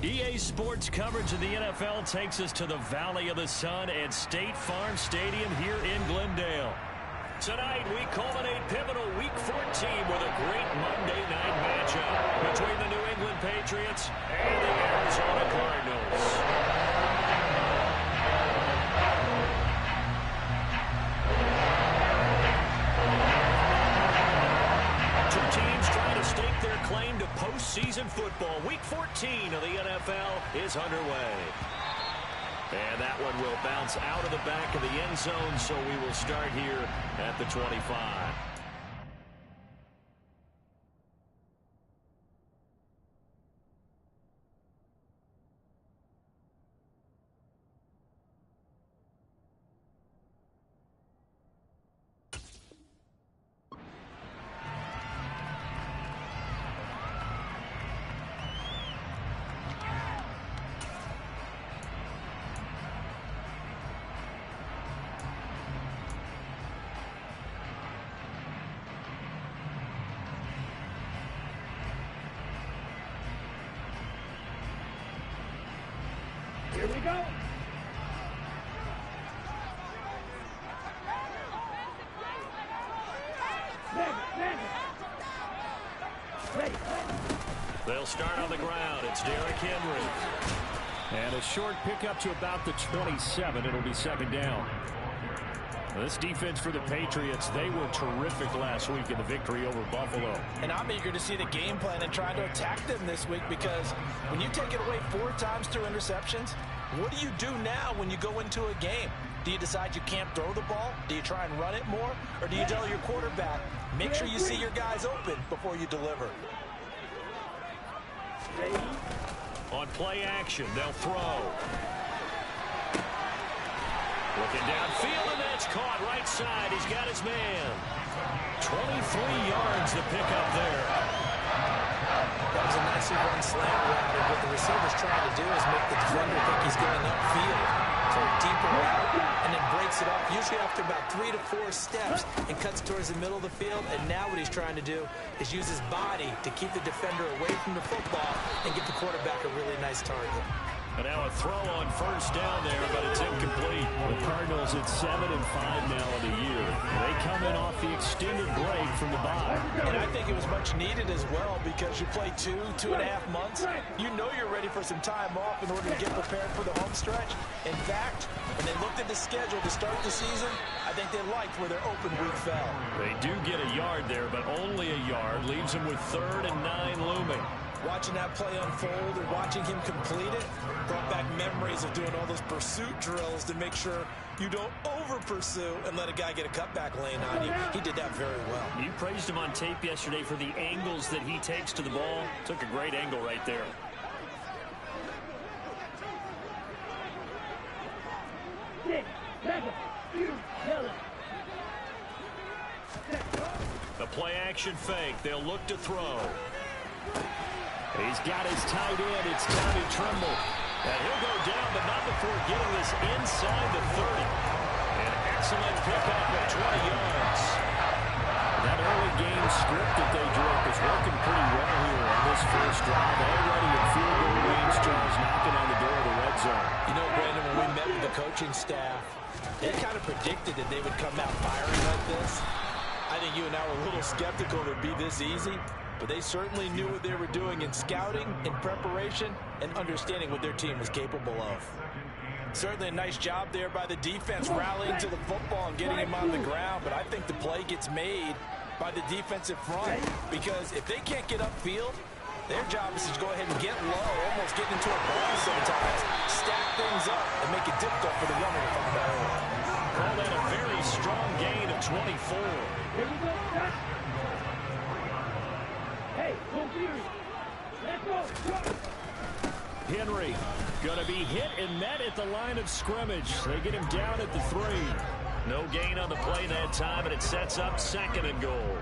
EA Sports coverage of the NFL takes us to the Valley of the Sun at State Farm Stadium here in Glendale. Tonight, we culminate pivotal Week 14 with a great Monday night matchup between the New England Patriots and the Arizona Cardinals. Stake their claim to postseason football. Week 14 of the NFL is underway. And that one will bounce out of the back of the end zone, so we will start here at the 25. Here we go. They'll start on the ground. It's Derrick Henry. And a short pickup to about the 27. It'll be second down. This defense for the Patriots, they were terrific last week in the victory over Buffalo. And I'm eager to see the game plan and trying to attack them this week, because when you take it away 4 times through interceptions, what do you do now when you go into a game? Do you decide you can't throw the ball? Do you try and run it more? Or do you tell your quarterback, make sure you see your guys open before you deliver? On play action, they'll throw. Looking downfield, and that's caught right side. He's got his man. 23 yards to pick up there. That was a nicely run slant route, and what the receiver's trying to do is make the defender think he's going upfield. So a deeper route, and then breaks it up, usually after about 3 to 4 steps, and cuts towards the middle of the field. And now what he's trying to do is use his body to keep the defender away from the football and get the quarterback a really nice target. And now a throw on first down there, but it's incomplete. The Cardinals at 7-5 now in the year. They come in off the extended break from the bye. And I think it was much needed as well, because you play 2.5 months. You know you're ready for some time off in order to get prepared for the home stretch. In fact, when they looked at the schedule to start the season, I think they liked where their open week fell. They do get a yard there, but only a yard. Leaves them with 3rd and 9 looming. Watching that play unfold and watching him complete it brought back memories of doing all those pursuit drills to make sure you don't over-pursue and let a guy get a cutback lane on you. He did that very well. You praised him on tape yesterday for the angles that he takes to the ball. Took a great angle right there. The play action fake. They'll look to throw. He's got his tight end. It's Tommy Tremble. And he'll go down, but not before getting this inside the 30. An excellent pickup of 20 yards. That early game script that they drew up is working pretty well here on this first drive. Already in field goal range, Charles, knocking on the door of the red zone. You know, Brandon, when we met with the coaching staff, they kind of predicted that they would come out firing like this. I think you and I were a little skeptical it would be this easy. But they certainly knew what they were doing in scouting, in preparation, and understanding what their team was capable of. Certainly a nice job there by the defense, rallying to the football and getting him on the ground. But I think the play gets made by the defensive front, because if they can't get upfield, their job is to go ahead and get low, almost get into a ball sometimes, stack things up, and make it difficult for the runner to find the hole. Call that a very strong gain of 24. Here we go. Hey, let's go. Henry going to be hit and met at the line of scrimmage. They get him down at the 3. No gain on the play that time, and it sets up 2nd and goal.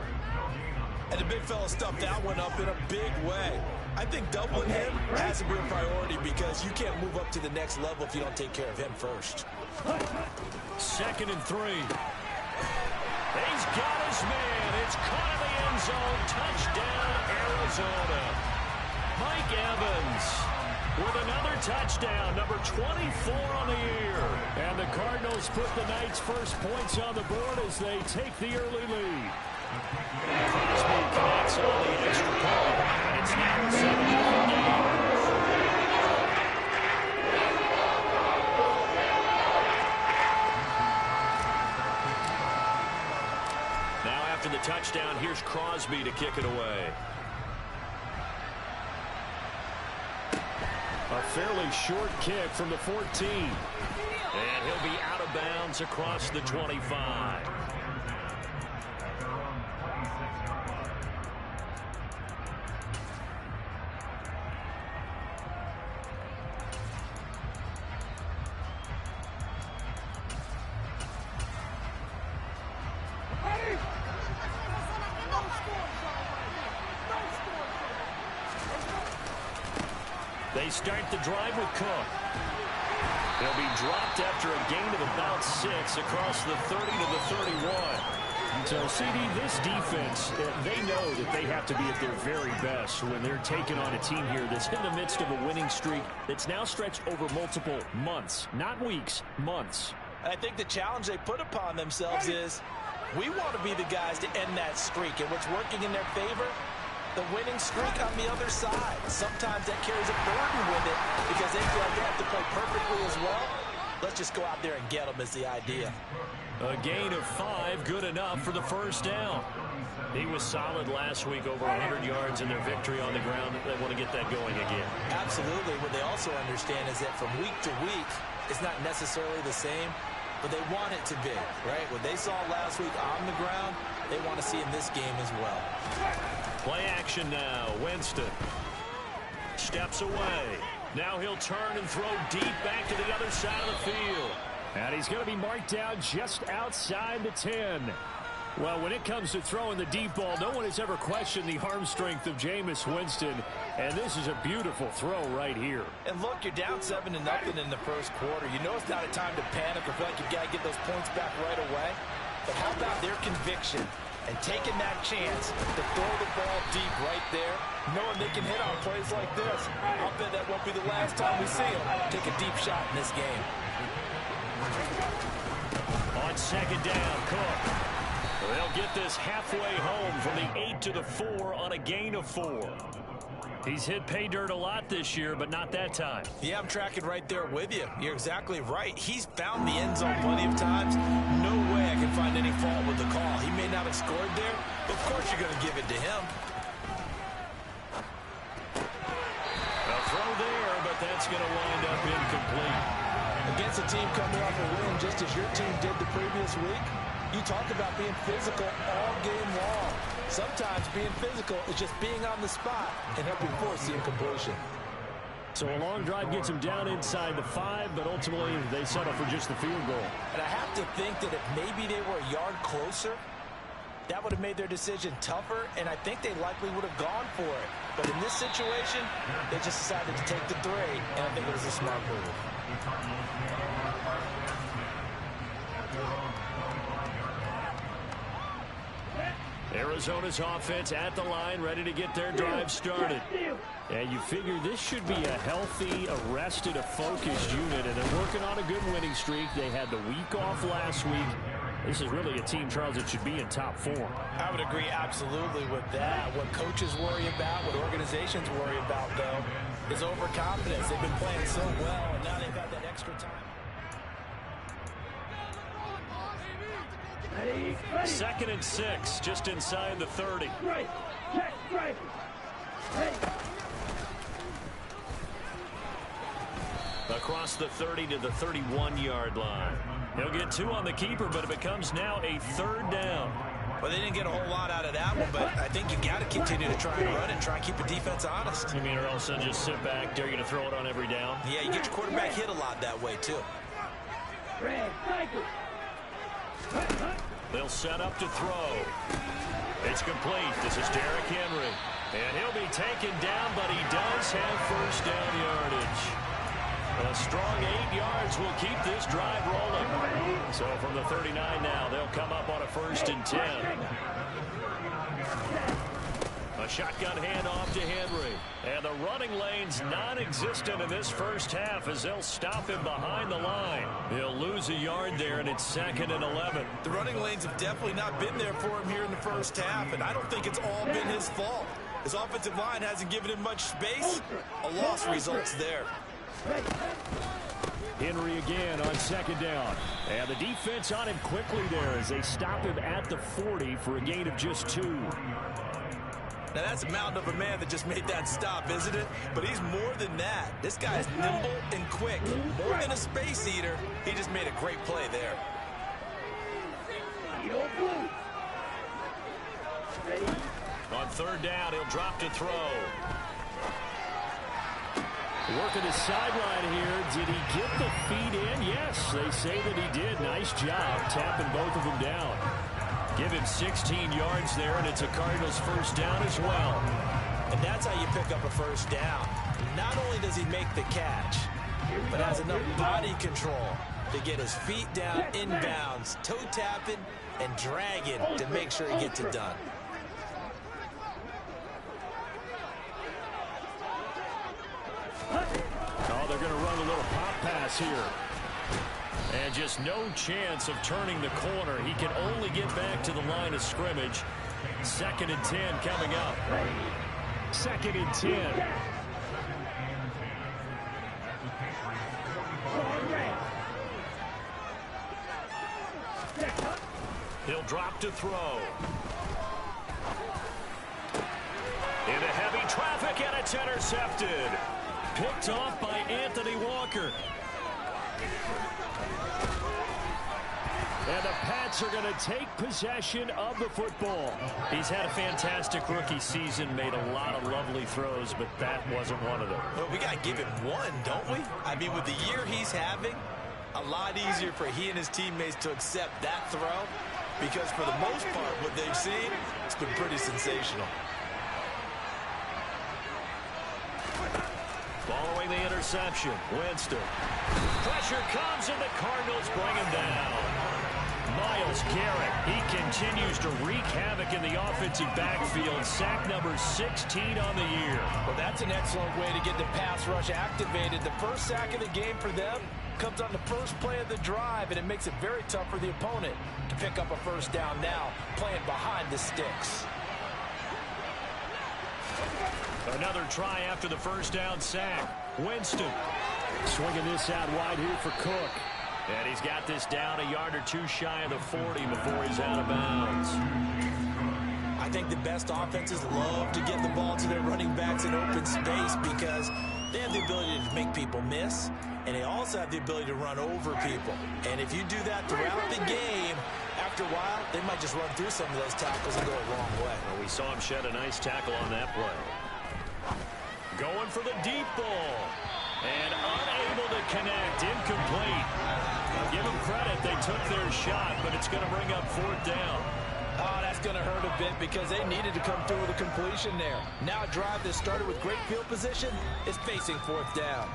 And the big fella stuffed that one up in a big way. I think doubling him has to be a priority, because you can't move up to the next level if you don't take care of him first. 2nd and 3. He's got his man. It's caught in the end zone. Touchdown, Arizona. Mike Evans. with another touchdown, number 24 on the year. And the Cardinals put the Knights' first points on the board as they take the early lead. Crosby connects on the extra point, and it's now a 7-0 game. Now after the touchdown, here's Crosby to kick it away. A fairly short kick from the 14. And he'll be out of bounds across the 25. They start the drive with Cook. He'll be dropped after a gain of about 6 across the 30 to the 31. So, CD, this defense, they know that they have to be at their very best when they're taking on a team here that's in the midst of a winning streak that's now stretched over multiple months, not weeks, months. I think the challenge they put upon themselves is we want to be the guys to end that streak, and what's working in their favor, the winning streak on the other side. Sometimes that carries a burden with it because they feel like they have to play perfectly as well. Let's just go out there and get them is the idea. A gain of 5, good enough for the first down. He was solid last week, over 100 yards in their victory on the ground. They want to get that going again. Absolutely. What they also understand is that from week to week, it's not necessarily the same, but they want it to be, right? What they saw last week on the ground, they want to see in this game as well. Play action now. Winston steps away. Now he'll turn and throw deep back to the other side of the field. And he's going to be marked down just outside the 10. Well, when it comes to throwing the deep ball, no one has ever questioned the arm strength of Jameis Winston. And this is a beautiful throw right here. And look, you're down 7-0 in the first quarter. You know it's not a time to panic or feel like you've got to get those points back right away. But how about their conviction and taking that chance to throw the ball deep right there, knowing they can hit on plays like this? I'll bet that won't be the last time we see them take a deep shot in this game. On second down, Cook. They'll get this halfway home from the 8 to the 4 on a gain of 4. He's hit pay dirt a lot this year, but not that time. Yeah, I'm tracking right there with you. You're exactly right. He's found the end zone plenty of times. No way I can find any fault with the call. He may not have scored there, but of course you're going to give it to him. A throw there, but that's going to wind up incomplete. Against a team coming off a win just as your team did the previous week, you talk about being physical all game long. Sometimes being physical is just being on the spot and helping force the incompletion. So a long drive gets them down inside the 5, but ultimately they settle for just the field goal. And I have to think that if maybe they were a yard closer, that would have made their decision tougher, and I think they likely would have gone for it. But in this situation, they just decided to take the 3, and I think it was a smart move. Arizona's offense at the line, ready to get their drive started. And you figure this should be a healthy, arrested, a focused unit, and they're working on a good winning streak. They had the week off last week. This is really a team, Charles, that should be in top form. I would agree absolutely with that. What coaches worry about, what organizations worry about, though, is overconfidence. They've been playing so well, and now they've got that extra time. Ready. 2nd and 6, just inside the 30. Right. Check. Right. Hey. Across the 30 to the 31-yard line. He'll get 2 on the keeper, but it becomes now a 3rd down. Well, they didn't get a whole lot out of that one, but I think you got to continue to try and run and try and keep the defense honest. You mean, or else they'll just sit back, dare you to throw it on every down? Yeah, you get your quarterback hit a lot that way, too. Red. Cycle. They'll set up to throw. It's complete. This is Derrick Henry. And he'll be taken down, but he does have first down yardage. A strong 8 yards will keep this drive rolling. So from the 39 now, they'll come up on a 1st and 10. A shotgun handoff to Henry. And the running lane's non-existent in this first half as they'll stop him behind the line. He'll lose a yard there, and it's 2nd and 11. The running lanes have definitely not been there for him here in the first half, and I don't think it's all been his fault. His offensive line hasn't given him much space. A loss results there. Henry again on 2nd down. And the defense on him quickly there as they stop him at the 40 for a gain of just 2. Now, that's a mountain of a man that just made that stop, isn't it? But he's more than that. This guy is nimble and quick. More than a space eater. He just made a great play there. On 3rd down, he'll drop to throw. Working the sideline here. Did he get the feet in? Yes, they say that he did. Nice job tapping both of them down. Give him 16 yards there, and it's a Cardinals first down as well. And that's how you pick up a first down. Not only does he make the catch, but has enough body control to get his feet down inbounds, toe tapping and dragging to make sure he gets it done. Oh, they're going to run a little pop pass here. And just no chance of turning the corner. He can only get back to the line of scrimmage. 2nd and 10 coming up. 2nd and 10. He'll drop to throw. Into heavy traffic, and it's intercepted. Picked off by Anthony Walker. And the Pats are going to take possession of the football. He's had a fantastic rookie season, made a lot of lovely throws, but that wasn't one of them. Well, we got to give him one, don't we? I mean, with the year he's having, a lot easier for he and his teammates to accept that throw, because for the most part, what they've seen, it's been pretty sensational. Following the interception, Winston. Pressure comes, and the Cardinals bring him down. Myles Garrett, he continues to wreak havoc in the offensive backfield. Sack number 16 on the year. Well, that's an excellent way to get the pass rush activated. The first sack of the game for them comes on the first play of the drive, and it makes it very tough for the opponent to pick up a first down now, playing behind the sticks. Another try after the first down sack. Winston swinging this out wide here for Cook. And he's got this down a yard or two shy of the 40 before he's out of bounds. I think the best offenses love to get the ball to their running backs in open space because they have the ability to make people miss, and they also have the ability to run over people. And if you do that throughout the game, after a while, they might just run through some of those tackles and go a long way. Well, we saw him shed a nice tackle on that play. Going for the deep ball. And unable to connect. Incomplete. I'll give them credit. They took their shot, but it's going to bring up 4th down. Oh, that's going to hurt a bit because they needed to come through with a completion there. Now a drive that started with great field position is facing 4th down.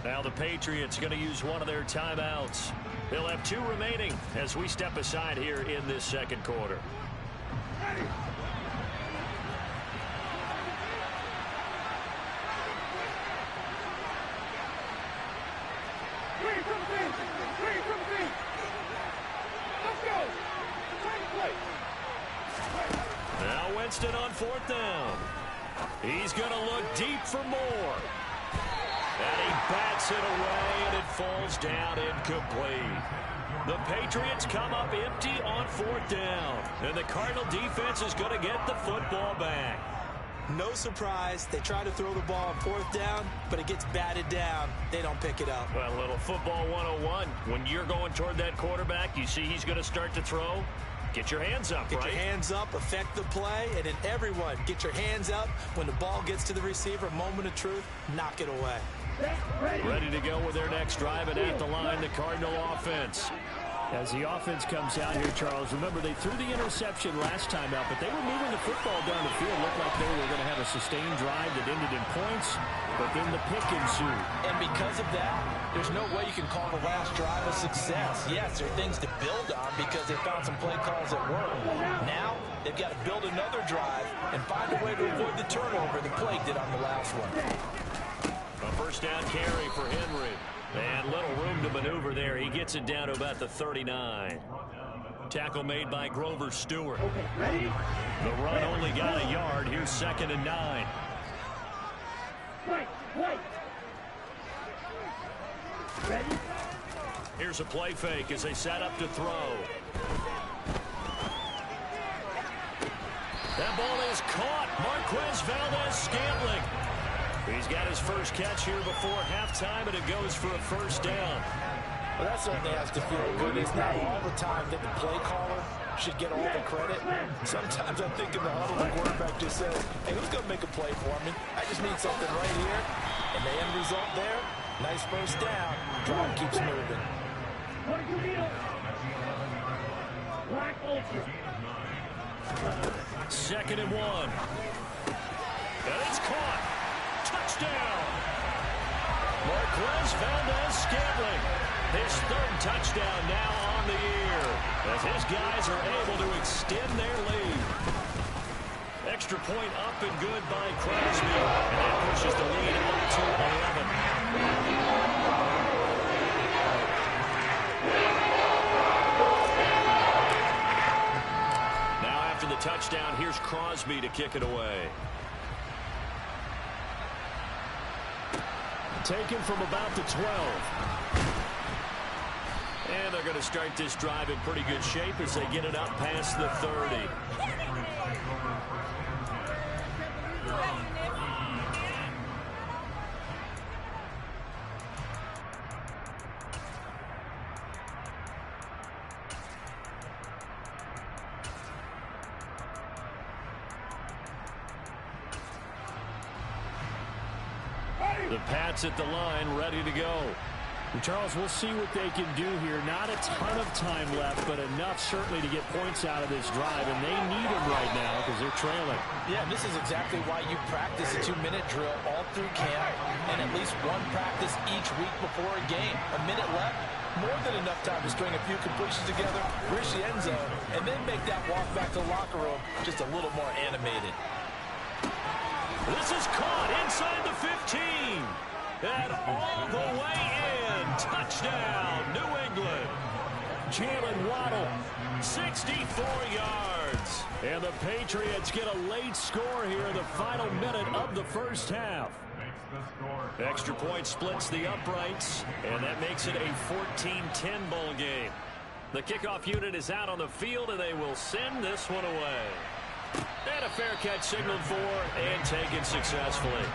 Now the Patriots going to use one of their timeouts. They'll have 2 remaining as we step aside here in this second quarter. Now Winston on 4th down. He's going to look deep for more. And he bats it away, and it falls down incomplete. The Patriots come up empty on 4th down. And the Cardinal defense is going to get the football back. No surprise. They try to throw the ball on 4th down, but it gets batted down. They don't pick it up. Well, a little football 101. When you're going toward that quarterback, you see he's going to start to throw. Get your hands up, right? Get your hands up, affect the play, and then everyone get your hands up. When the ball gets to the receiver, moment of truth, knock it away. Ready to go with their next drive, and at the line, the Cardinal offense. As the offense comes out here, Charles, remember they threw the interception last time out, but they were moving the football down the field. Looked like they were going to have a sustained drive that ended in points, but then the pick ensued. And because of that, there's no way you can call the last drive a success. Yes, there are things to build on because they found some play calls that work. Now, they've got to build another drive and find a way to avoid the turnover the play did on the last one. A first down carry for Henry. And little room to maneuver there. He gets it down to about the 39. Tackle made by Grover Stewart. The run only got a yard. Here's 2nd and 9. Right. Ready? Here's a play fake as they set up to throw. That ball is caught. Marquez Valdes-Scantling. He's got his first catch here before halftime, and it goes for a first down. Well, that certainly has to feel good. It's not all the time that the play caller should get all the credit. Sometimes I think in the huddle, the quarterback just says, hey, who's going to make a play for me? I just need something right here. And the end result there, nice first down. Drive keeps moving. Black Ultra. 2nd and 1. And it's caught. Touchdown. Marquez Valdes-Scantling. His 3rd touchdown now on the year as his guys are able to extend their lead. Extra point up and good by Crosby. And that pushes the lead up to 11. Now after the touchdown, here's Crosby to kick it away. Taken from about the 12. And they're going to start this drive in pretty good shape as they get it up past the 30. The Pats at the line, ready to go. Charles, we'll see what they can do here. Not a ton of time left, but enough certainly to get points out of this drive, and they need them right now because they're trailing. Yeah, and this is exactly why you practice a 2-minute drill all through camp and at least one practice each week before a game. A minute left, more than enough time to string a few completions together, reach the end zone, and then make that walk back to the locker room just a little more animated. This is caught inside the 15. And all the way in. Touchdown, New England. Jalen Waddle, 64 yards. And the Patriots get a late score here in the final minute of the first half. Extra point splits the uprights, and that makes it a 14-10 ball game. The kickoff unit is out on the field, and they will send this one away. And a fair catch signaled for and taken successfully.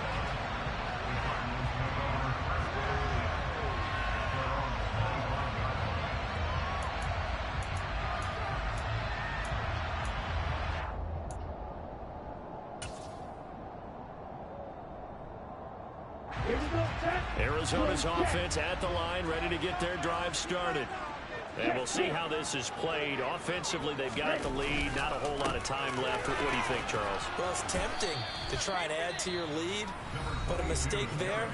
Arizona's offense at the line, ready to get their drive started. And we'll see how this is played. Offensively, they've got the lead. Not a whole lot of time left. What do you think, Charles? Well, it's tempting to try and add to your lead, but a mistake there,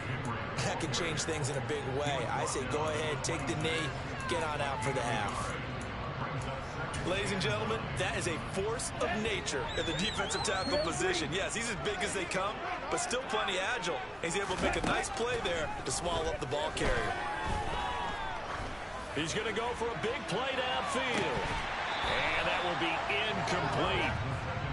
that can change things in a big way. I say go ahead, take the knee, get on out for the half. Ladies and gentlemen, that is a force of nature at the defensive tackle position. Yes, he's as big as they come, but still plenty agile. He's able to make a nice play there to swallow up the ball carrier. He's going to go for a big play downfield. And that will be incomplete.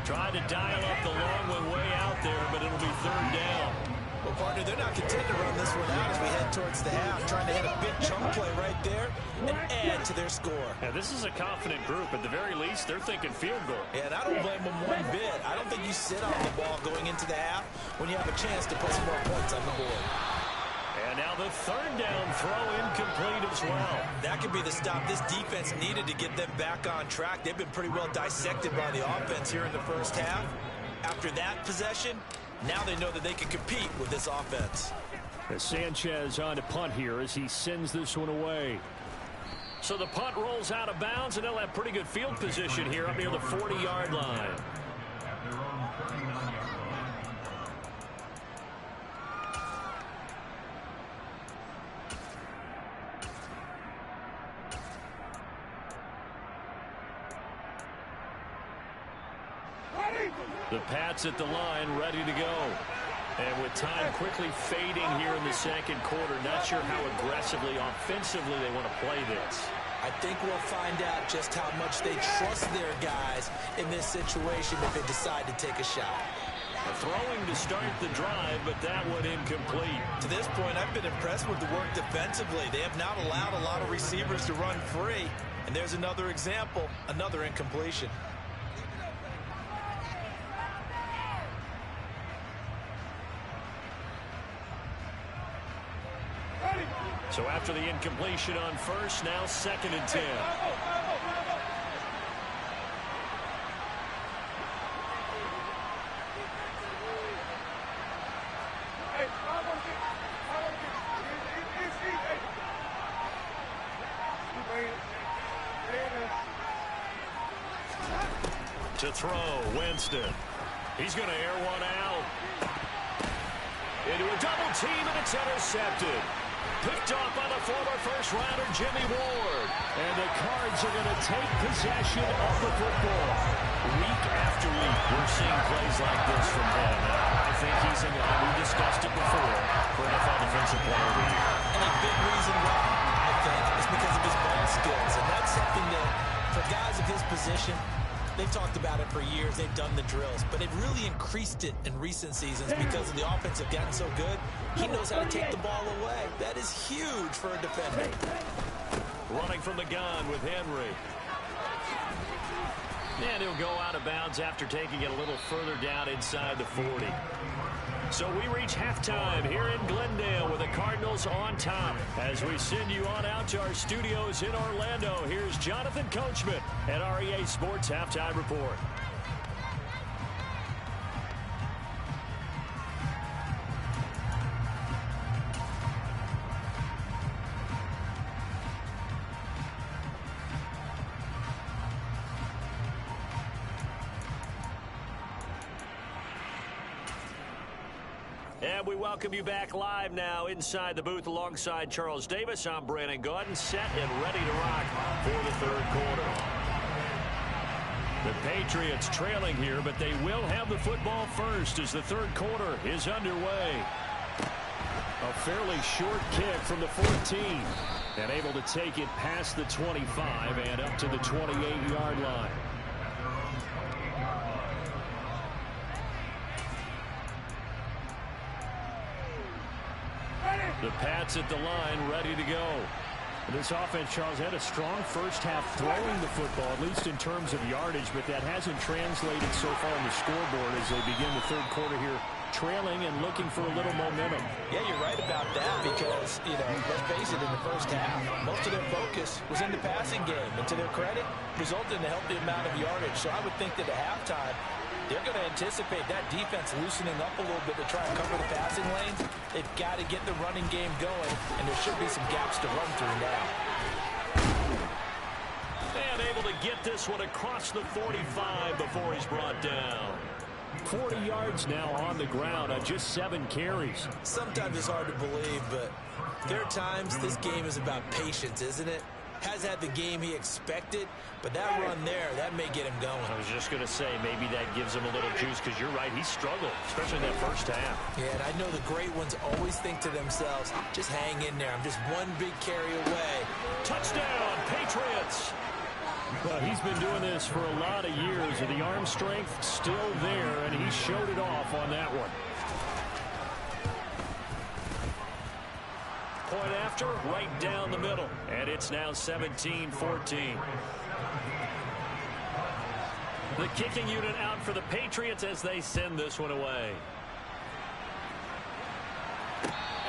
Tried to dial up the long one way out there, but it'll be 3rd down. Well, partner, they're not content to run this one out as we head towards the half, trying to hit a big chunk play right there and add to their score. Yeah, this is a confident group. At the very least, they're thinking field goal. Yeah, and I don't blame them one bit. I don't think you sit on the ball going into the half when you have a chance to put some more points on the board. And now the 3rd down throw incomplete as well. That could be the stop this defense needed to get them back on track. They've been pretty well dissected by the offense here in the first half. After that possession, now they know that they can compete with this offense. Sanchez on to punt here as he sends this one away. So the punt rolls out of bounds, and they'll have pretty good field position here up near the 40-yard line. The Pats at the line, ready to go. And with time quickly fading here in the second quarter, not sure how aggressively, offensively they want to play this. I think we'll find out just how much they trust their guys in this situation if they decide to take a shot. Throwing to start the drive, but that one incomplete. To this point, I've been impressed with the work defensively. They have not allowed a lot of receivers to run free. And there's another example, another incompletion. So after the incompletion on first, now 2nd and 10. To throw, Winston. He's going to air one out. Into a double team, and it's intercepted. Picked off by the former first-rounder Jimmy Ward. And the Cards are going to take possession of the football. Week after week, we're seeing plays like this from him. I think he's in line. We discussed it before for NFL Defensive Player of the Year. And a big reason why, I think, is because of his ball skills. And that's something that, for guys of his position, they've talked about it for years. They've done the drills. But they've really increased it in recent seasons because of the offense have gotten so good. He knows how to take the ball away. That is huge for a defender. Running from the gun with Henry. And he'll go out of bounds after taking it a little further down inside the 40. So we reach halftime here in Glendale with the Cardinals on top. As we send you on out to our studios in Orlando, here's Jonathan Coachman at REA Sports Halftime Report. And we welcome you back live now inside the booth alongside Charles Davis. I'm Brandon Gaudin, set and ready to rock for the third quarter. The Patriots trailing here, but they will have the football first as the third quarter is underway. A fairly short kick from the 14. And able to take it past the 25 and up to the 28-yard line. The Pats at the line, ready to go. This offense, Charles, had a strong first half throwing the football, at least in terms of yardage, but that hasn't translated so far on the scoreboard as they begin the third quarter here, trailing and looking for a little momentum. Yeah, you're right about that because, let's face it, in the first half, most of their focus was in the passing game. And to their credit, resulted in a healthy amount of yardage. So I would think that at halftime, they're going to anticipate that defense loosening up a little bit to try and cover the passing lanes. They've got to get the running game going, and there should be some gaps to run through now. And able to get this one across the 45 before he's brought down. 40 yards now on the ground on just 7 carries. Sometimes it's hard to believe, but there are times this game is about patience, isn't it? Has had the game he expected, but that run there, that may get him going. I was just going to say, maybe that gives him a little juice because you're right, he struggled, especially in that first half. Yeah, and I know the great ones always think to themselves, just hang in there. I'm just one big carry away. Touchdown, Patriots! Well, he's been doing this for a lot of years, and the arm strength still there, and he showed it off on that one. Point after, right down the middle. And it's now 17-14. The kicking unit out for the Patriots as they send this one away.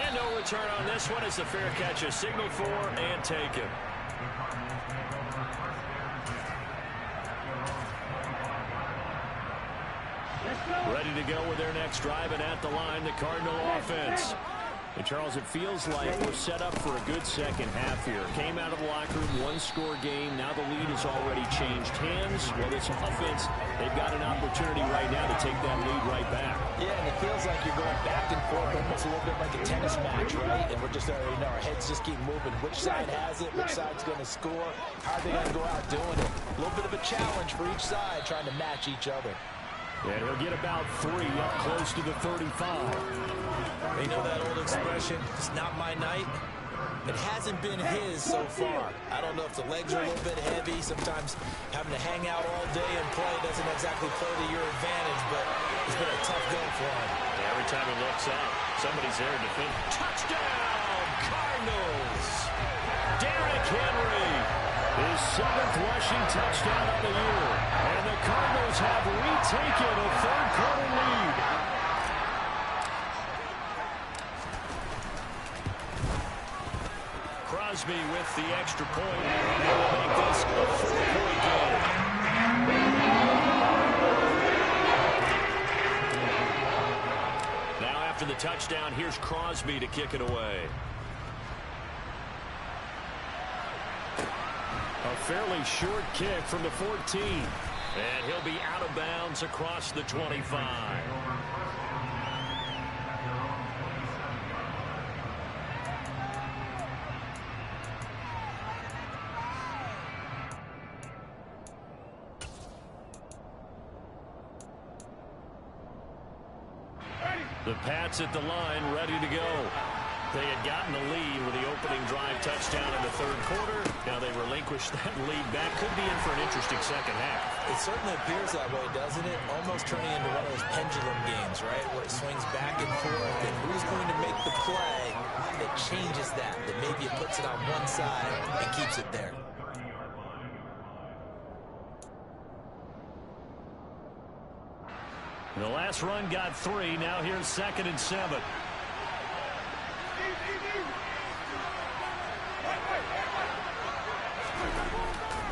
And no return on this one as the fair catch is signaled for and taken. Ready to go with their next drive, and at the line, the Cardinal offense. And Charles, it feels like we're set up for a good second half here. Came out of the locker room, one-score game. Now the lead has already changed hands. Well, this offense, they've got an opportunity right now to take that lead right back. Yeah, and it feels like you're going back and forth, almost a little bit like a tennis match, right? And we're just already know our heads just keep moving. Which side has it? Which side's going to score? How are they going to go out doing it? A little bit of a challenge for each side, trying to match each other. And he'll get about 3 up close to the 35. You know that old expression, it's not my night? It hasn't been his so far. I don't know if the legs are a little bit heavy. Sometimes having to hang out all day and play doesn't exactly play to your advantage, but it's been a tough go for him. Yeah, every time he looks up, somebody's there to defend. Touchdown, Cardinals! Derrick Henry, his 7th rushing touchdown of the year. And the Cardinals have retaken a third-quarter lead. Crosby with the extra point. They will make this a 4-point game. Now after the touchdown, here's Crosby to kick it away. A fairly short kick from the 14. And he'll be out of bounds across the 25. The Pats at the line, ready to go. They had gotten the lead with the opening drive touchdown in the third quarter. Now they relinquished that lead back. Could be in for an interesting second half. It certainly appears that way, doesn't it? Almost turning into one of those pendulum games, right? Where it swings back and forth. And who's going to make the play that changes that? That maybe it puts it on one side and keeps it there. The last run got 3. Now here's 2nd and 7.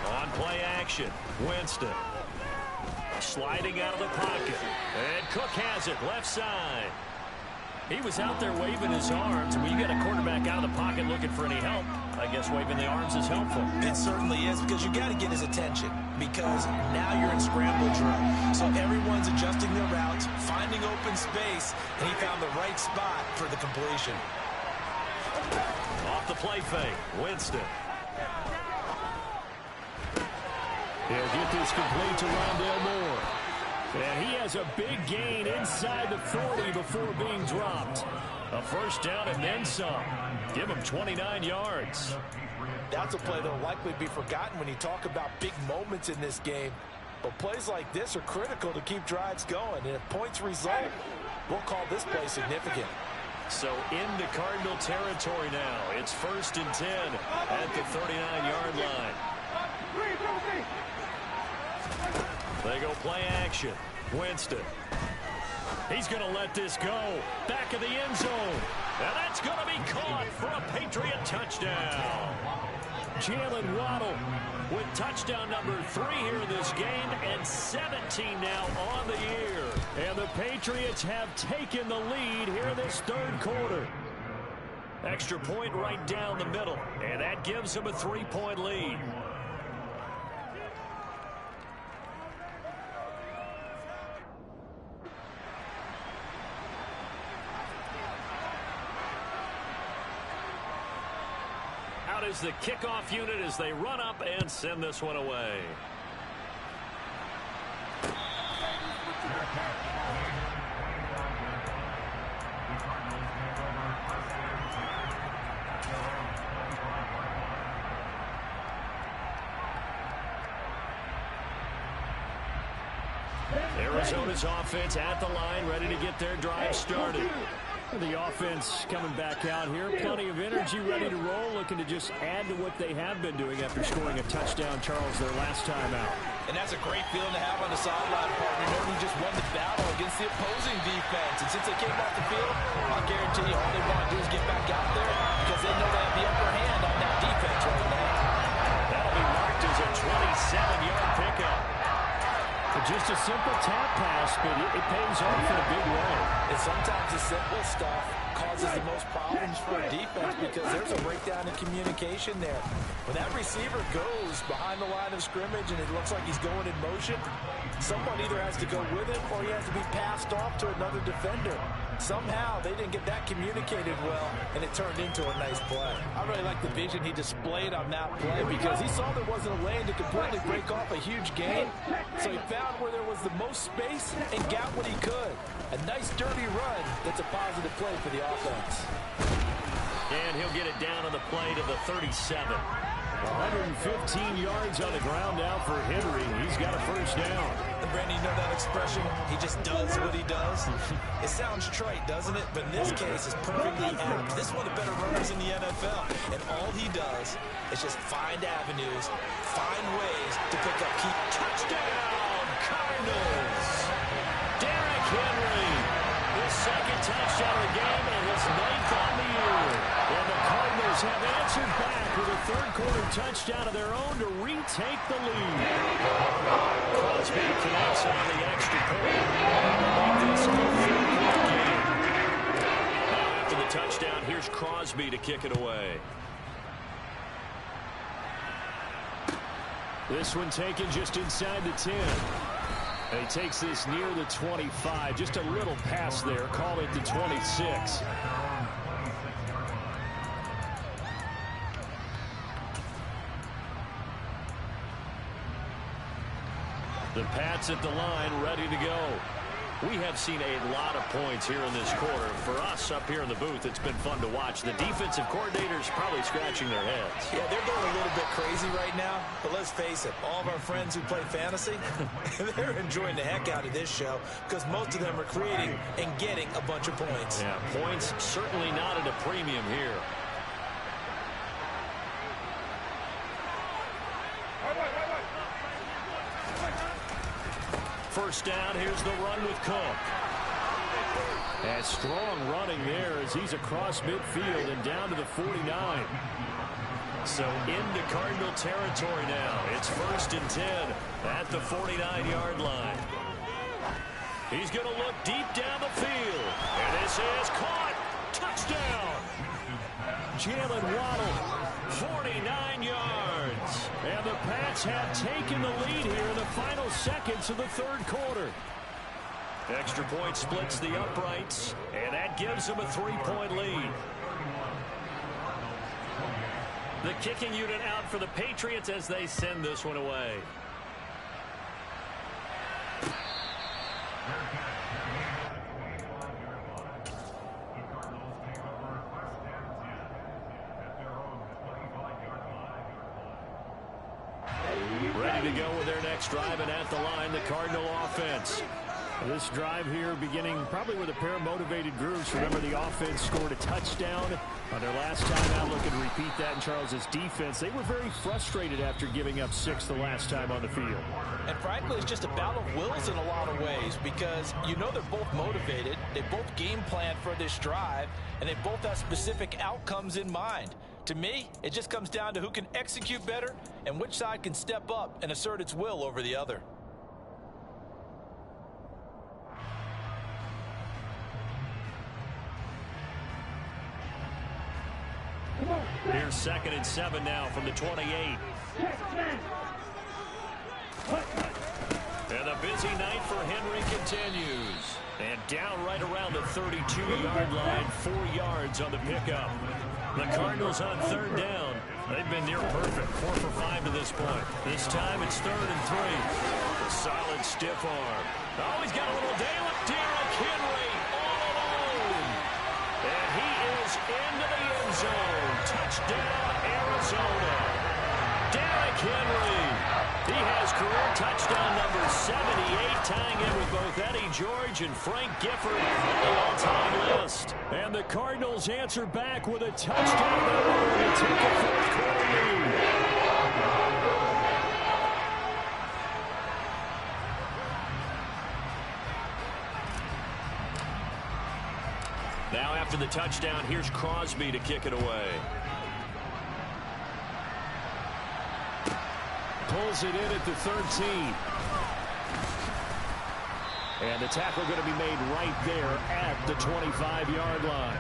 On play action, Winston. Sliding out of the pocket. And Cook has it, left side. He was out there waving his arms. When you get a quarterback out of the pocket looking for any help, I guess waving the arms is helpful. It certainly is, because you got to get his attention, because now you're in scramble drill. So everyone's adjusting their routes, finding open space, and he found the right spot for the completion. Off the play fake, Winston. He'll get this complete to Rondale Moore. And he has a big gain inside the 40 before being dropped. A first down and then some. Give him 29 yards. That's a play that will likely be forgotten when you talk about big moments in this game. But plays like this are critical to keep drives going. And if points result, we'll call this play significant. So into Cardinal territory now. It's 1st and 10 at the 39-yard line. They go play action. Winston. He's going to let this go. Back of the end zone. And that's going to be caught for a Patriot touchdown. Jalen Waddle with touchdown number 3 here in this game, and 17 now on the year. And the Patriots have taken the lead here in this third quarter. Extra point right down the middle, and that gives them a 3-point lead. Out is the kickoff unit as they run up and send this one away. Arizona's offense at the line, ready to get their drive started. The offense coming back out here. Plenty of energy, ready to roll, looking to just add to what they have been doing after scoring a touchdown, Charles, their last time out. And that's a great feeling to have on the sideline, partner, knowing you just won the battle against the opposing defense. And since they came off the field, I'll guarantee you all they want to do is get back out there because they know they have the upper hand on that defense right now. That'll be marked as a 27-yard pickup. Just a simple tap pass, but it pays off in a big way. And sometimes the simple stuff causes the most problems for a defense because there's a breakdown in communication there. When that receiver goes behind the line of scrimmage and it looks like he's going in motion, someone either has to go with him or he has to be passed off to another defender. Somehow, they didn't get that communicated well, and it turned into a nice play. I really like the vision he displayed on that play because he saw there wasn't a lane to completely break off a huge gain, so he found where there was the most space and got what he could. A nice, dirty run that's a positive play for the offense. And he'll get it down on the play to the 37. 115 yards on the ground now for Henry. He's got a first down. And Brandon, you know that expression? He just does what he does. It sounds trite, doesn't it? But in this case, it's perfectly apt. This is one of the better runners in the NFL. And all he does is just find avenues, find ways to pick up key. Touchdown, Cardinals. Derrick Henry, his second touchdown of the game and his 9th on the year. And the Cardinals have answered back with a third-quarter touchdown of their own to retake the lead. Crosby connects on the extra point. Make this a four-point game. Now after the touchdown, here's Crosby to kick it away. This one taken just inside the 10. And he takes this near the 25. Just a little pass there. Call it the 26. The Pats at the line, ready to go. We have seen a lot of points here in this quarter. For us up here in the booth, it's been fun to watch. The defensive coordinators probably scratching their heads. Yeah, they're going a little bit crazy right now. But let's face it, all of our friends who play fantasy, they're enjoying the heck out of this show because most of them are creating and getting a bunch of points. Yeah, points certainly not at a premium here. First down, here's the run with Cook. And strong running there as he's across midfield and down to the 49. So into Cardinal territory now. It's 1st and 10 at the 49-yard line. He's going to look deep down the field. And this is caught. Touchdown. Jalen Waddle, 49 yards. And the Pats have taken the lead here in the final seconds of the third quarter. Extra point splits the uprights, and that gives them a 3-point lead. The kicking unit out for the Patriots as they send this one away. Ready to go with their next drive, and at the line, the Cardinal offense. This drive here beginning probably with a pair of motivated groups. Remember, the offense scored a touchdown on their last time out. Looking to repeat that in Charles's defense. They were very frustrated after giving up 6 the last time on the field. And frankly, it's just a battle of wills in a lot of ways because you know they're both motivated. They both game plan for this drive, and they both have specific outcomes in mind. To me, it just comes down to who can execute better and which side can step up and assert its will over the other. Here's 2nd and 7 now from the 28. And a busy night for Henry continues. And down right around the 32-yard line, 4 yards on the pickup. The Cardinals on 3rd down. They've been near perfect, 4 for 5 to this point. This time it's 3rd and 3. A solid stiff arm. Oh, he's got a little day with Derrick Henry all alone. And he is into the end zone. Touchdown, Arizona. Derrick Henry. He has career touchdown number 78, tying in with both Eddie George and Frank Gifford on the all-time list. And the Cardinals answer back with a touchdown to take a 4th-quarter lead. Now after the touchdown, here's Crosby to kick it away. Pulls it in at the 13. And the tackle going to be made right there at the 25-yard line.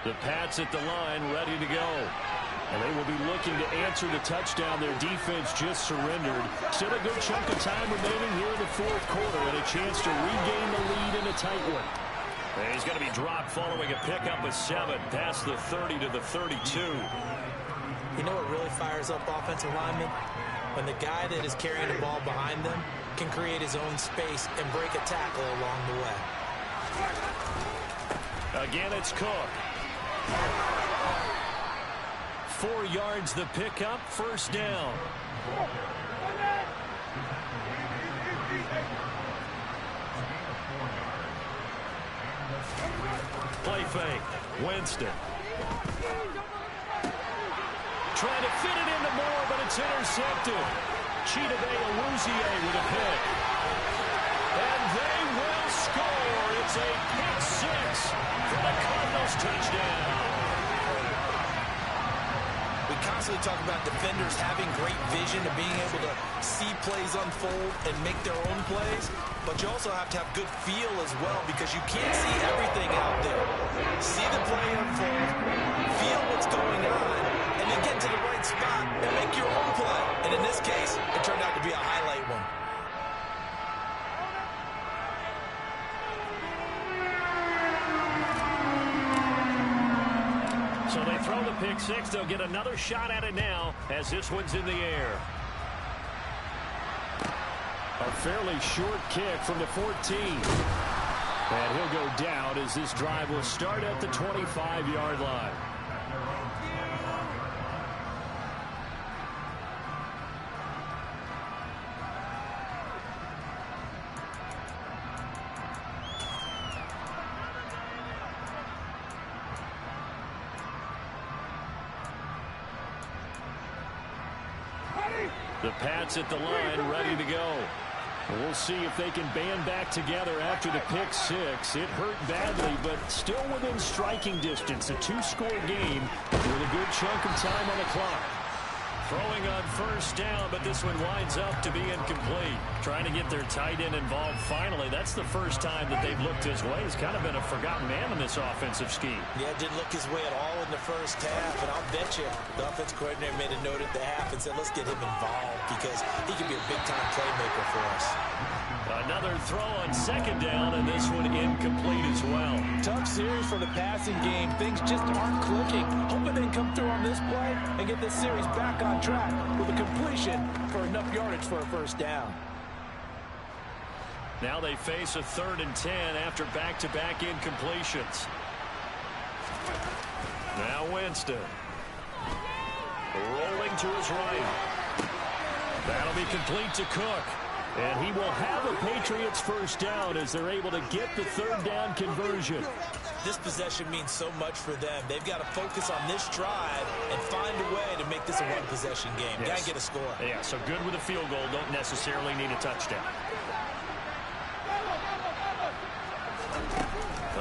The Pats at the line, ready to go. And they will be looking to answer the touchdown. Their defense just surrendered. Still a good chunk of time remaining here in the fourth quarter and a chance to regain the lead in a tight one. And he's going to be dropped following a pickup of 7 past the 30 to the 32. You know what really fires up offensive linemen? When the guy that is carrying the ball behind them can create his own space and break a tackle along the way. Again, it's Cook. 4 yards the pickup, first down. Play fake. Winston. Trying to fit it into Moore, but it's intercepted. Chidobe Awuzie with a pick. And they will score. It's a pick 6 for the Cardinals touchdown. We constantly talk about defenders having great vision and being able to see plays unfold and make their own plays, but you also have to have good feel as well because you can't see everything out there. See the play unfold, feel what's going on, and then get to the right spot and make your own play. And in this case, it turned out to be a highlight one. So they throw the pick 6. They'll get another shot at it now as this one's in the air. A fairly short kick from the 14. And he'll go down as this drive will start at the 25-yard line. The Pats at the line, ready to go. We'll see if they can band back together after the pick 6. It hurt badly, but still within striking distance. A 2-score game with a good chunk of time on the clock. Throwing on first down, but this one winds up to be incomplete. Trying to get their tight end involved finally. That's the first time that they've looked his way. He's kind of been a forgotten man in this offensive scheme. Yeah, didn't look his way at all in the first half, and I'll bet you the offense coordinator made a note at the half and said, let's get him involved because he can be a big-time playmaker for us. Another throw on second down, and this one incomplete as well. Tough series for the passing game. Things just aren't clicking. Hoping they can come through on this play and get this series back on track with a completion for enough yardage for a first down. Now they face a 3rd and 10 after back-to-back incompletions. Now Winston. Rolling to his right. That'll be complete to Cook. And he will have a Patriots first down as they're able to get the 3rd down conversion. This possession means so much for them. They've got to focus on this drive and find a way to make this a one-possession game. Yes. Got to get a score. Yeah, so good with a field goal. Don't necessarily need a touchdown.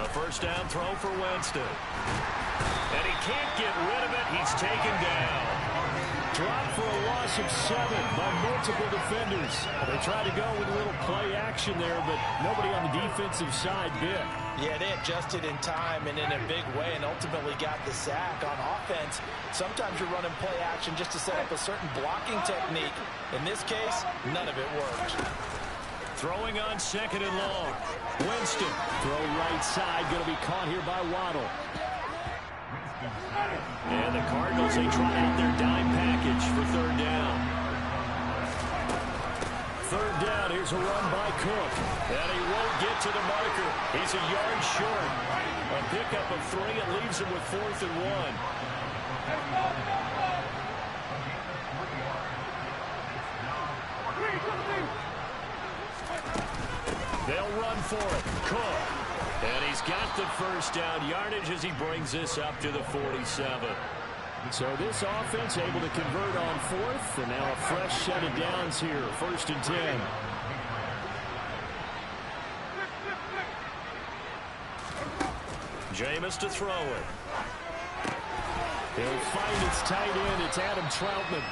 A first down throw for Winston. And he can't get rid of it. He's taken down. Dropped for a loss of 7 by multiple defenders. They tried to go with a little play action there, but nobody on the defensive side bit. Yeah, they adjusted in time and in a big way and ultimately got the sack. On offense, sometimes you're running play action just to set up a certain blocking technique. In this case, none of it worked. Throwing on 2nd and long. Winston. Throw right side. Going to be caught here by Waddle. And the Cardinals, they try out their dime package for 3rd down. 3rd down, here's a run by Cook. And he won't get to the marker. He's a yard short. A pickup of 3, it leaves him with 4th and 1. They'll run for it. Cook. And he's got the first down yardage as he brings this up to the 47. So this offense able to convert on 4th, and now a fresh set of downs here, 1st and 10. Jameis to throw it. He'll find its tight end. It's Adam Troutman.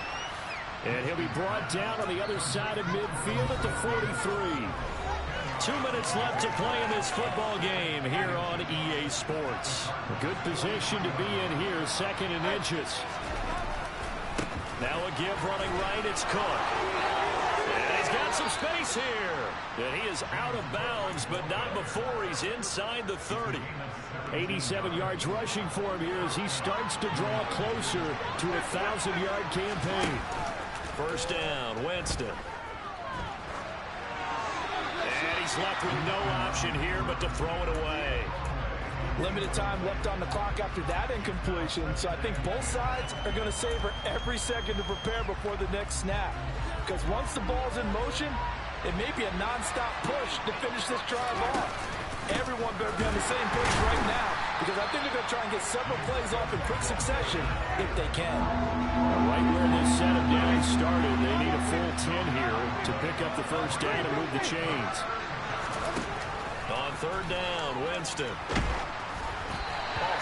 And he'll be brought down on the other side of midfield at the 43. 2 minutes left to play in this football game here on EA Sports. A good position to be in here, 2nd and inches. Now a give running right, it's Cook. And he's got some space here. And he is out of bounds, but not before he's inside the 30. 87 yards rushing for him here as he starts to draw closer to a 1,000-yard campaign. First down, Winston. And he's left with no option here but to throw it away. Limited time left on the clock after that incompletion, so I think both sides are going to savor every second to prepare before the next snap. Because once the ball's in motion, it may be a nonstop push to finish this drive off. Everyone better be on the same page right now, because I think they're going to try and get several plays off in quick succession if they can. Right where this set of downs started, they need a full 10 here to pick up the first down and move the chains. On 3rd down, Winston.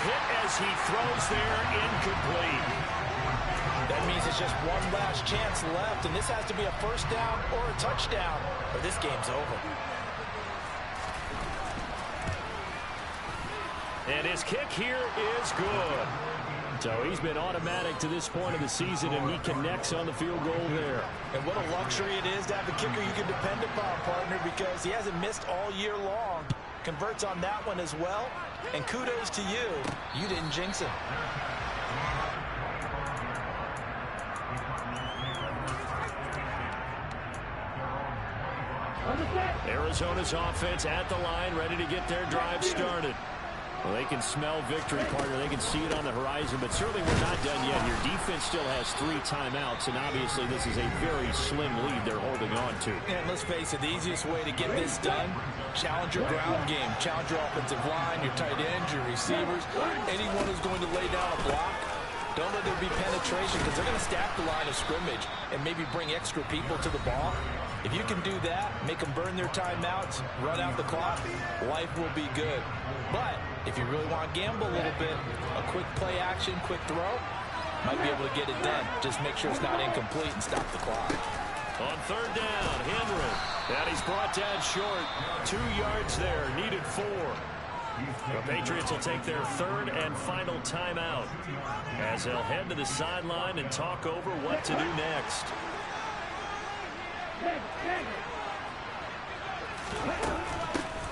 Hit as he throws there, incomplete. That means it's just one last chance left, and this has to be a first down or a touchdown, or this game's over. And his kick here is good. So he's been automatic to this point of the season, and he connects on the field goal there. And what a luxury it is to have a kicker you can depend upon, partner, because he hasn't missed all year long. Converts on that one as well. And kudos to you. You didn't jinx him. Arizona's offense at the line, ready to get their drive started. Well, they can smell victory, partner. They can see it on the horizon, but certainly we're not done yet here. Defense still has 3 timeouts, and obviously this is a very slim lead they're holding on to. And let's face it, the easiest way to get this done, challenge your ground game, challenge your offensive line, your tight ends, your receivers, anyone who's going to lay down a block. Don't let there be penetration, because they're going to stack the line of scrimmage and maybe bring extra people to the ball. If you can do that, make them burn their timeouts, run out the clock, life will be good. But if you really want to gamble a little bit, a quick play action, quick throw, might be able to get it done. Just make sure it's not incomplete and stop the clock. On 3rd down, Henry. And he's brought down short. 2 yards there, needed 4. The Patriots will take their 3rd and final timeout as they'll head to the sideline and talk over what to do next.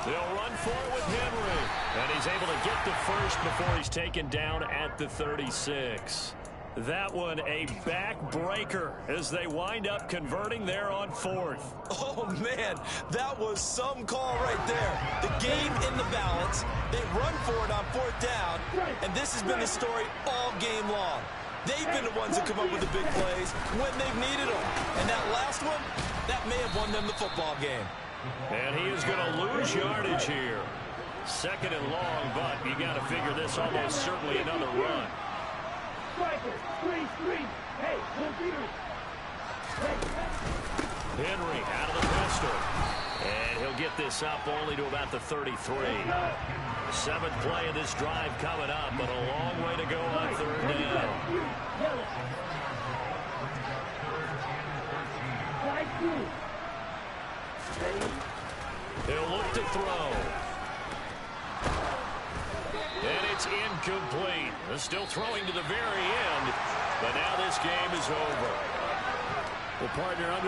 They'll run for it with Henry. And he's able to get the first before he's taken down at the 36. That one a backbreaker as they wind up converting there on 4th. Oh, man, that was some call right there. The game in the balance. They run for it on 4th down, and this has been the story all game long. They've been the ones that come up with the big plays when they've needed them. And that last one, that may have won them the football game. And he is going to lose yardage here. 2nd and long, but you got to figure this almost certainly another run. Henry out of the pistol. And he'll get this up only to about the 33. 7th play of this drive coming up, but a long way to go on 3rd down. He'll look to throw. And it's incomplete. They're still throwing to the very end, but now this game is over. Well, partner, under the